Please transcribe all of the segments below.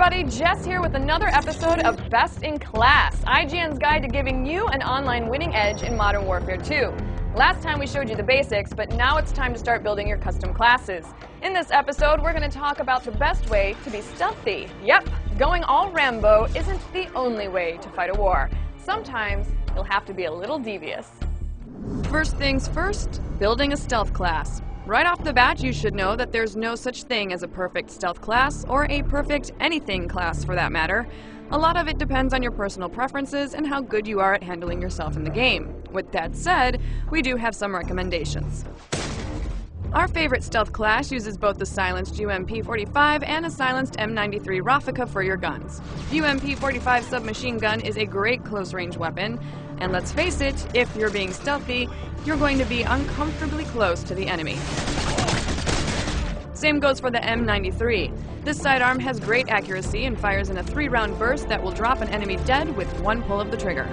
everybody, Jess here with another episode of Best in Class, IGN's guide to giving you an online winning edge in Modern Warfare 2. Last time we showed you the basics, but now it's time to start building your custom classes. In this episode, we're going to talk about the best way to be stealthy. Yep, going all Rambo isn't the only way to fight a war. Sometimes you'll have to be a little devious. First things first, building a stealth class. Right off the bat, you should know that there's no such thing as a perfect stealth class, or a perfect anything class for that matter. A lot of it depends on your personal preferences and how good you are at handling yourself in the game. With that said, we do have some recommendations. Our favorite stealth class uses both the silenced UMP-45 and a silenced M93 Rafika for your guns. UMP-45 submachine gun is a great close-range weapon, and let's face it, if you're being stealthy, you're going to be uncomfortably close to the enemy. Same goes for the M93. This sidearm has great accuracy and fires in a 3-round burst that will drop an enemy dead with one pull of the trigger.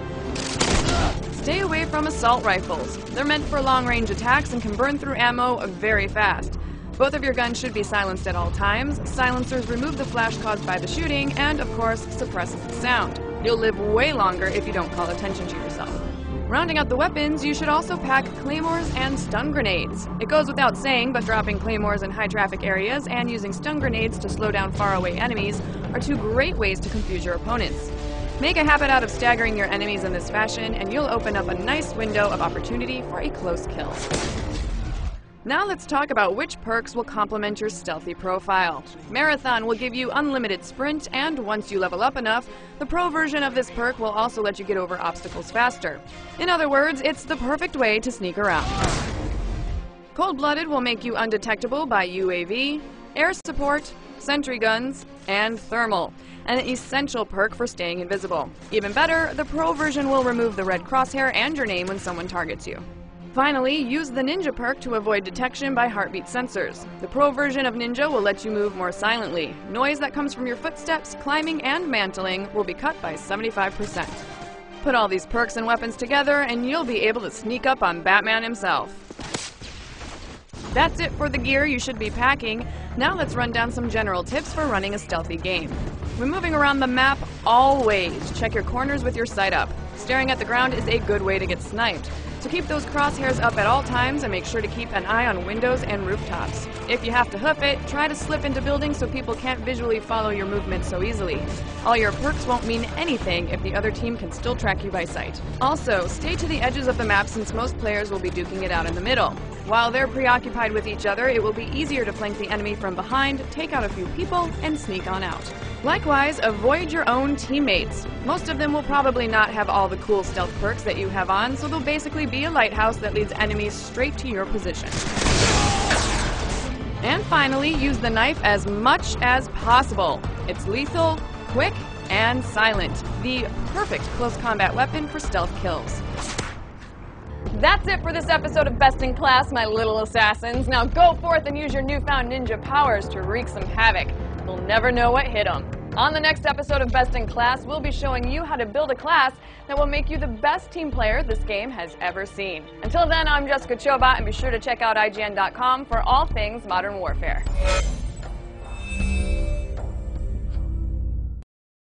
Stay away from assault rifles. They're meant for long-range attacks and can burn through ammo very fast. Both of your guns should be silenced at all times. Silencers remove the flash caused by the shooting and, of course, suppresses the sound. You'll live way longer if you don't call attention to yourself. Rounding out the weapons, you should also pack claymores and stun grenades. It goes without saying, but dropping claymores in high-traffic areas and using stun grenades to slow down faraway enemies are two great ways to confuse your opponents. Make a habit out of staggering your enemies in this fashion, and you'll open up a nice window of opportunity for a close kill. Now let's talk about which perks will complement your stealthy profile. Marathon will give you unlimited sprint, and once you level up enough, the pro version of this perk will also let you get over obstacles faster. In other words, it's the perfect way to sneak around. Cold-blooded will make you undetectable by UAV, air support, sentry guns, and thermal, an essential perk for staying invisible. Even better, the pro version will remove the red crosshair and your name when someone targets you. Finally, use the Ninja perk to avoid detection by heartbeat sensors. The pro version of Ninja will let you move more silently. Noise that comes from your footsteps, climbing, and mantling will be cut by 75%. Put all these perks and weapons together, and you'll be able to sneak up on Batman himself. That's it for the gear you should be packing. Now let's run down some general tips for running a stealthy game. When moving around the map, always check your corners with your sight up. Staring at the ground is a good way to get sniped. So keep those crosshairs up at all times and make sure to keep an eye on windows and rooftops. If you have to hoof it, try to slip into buildings so people can't visually follow your movements so easily. All your perks won't mean anything if the other team can still track you by sight. Also, stay to the edges of the map since most players will be duking it out in the middle. While they're preoccupied with each other, it will be easier to flank the enemy from behind, take out a few people, and sneak on out. Likewise, avoid your own teammates. Most of them will probably not have all the cool stealth perks that you have on, so they'll basically be a lighthouse that leads enemies straight to your position. And finally, use the knife as much as possible. It's lethal, quick, and silent. The perfect close combat weapon for stealth kills. That's it for this episode of Best in Class, my little assassins. Now go forth and use your newfound ninja powers to wreak some havoc. You'll never know what hit them. On the next episode of Best in Class, we'll be showing you how to build a class that will make you the best team player this game has ever seen. Until then, I'm Jessica Chobot, and be sure to check out IGN.com for all things Modern Warfare.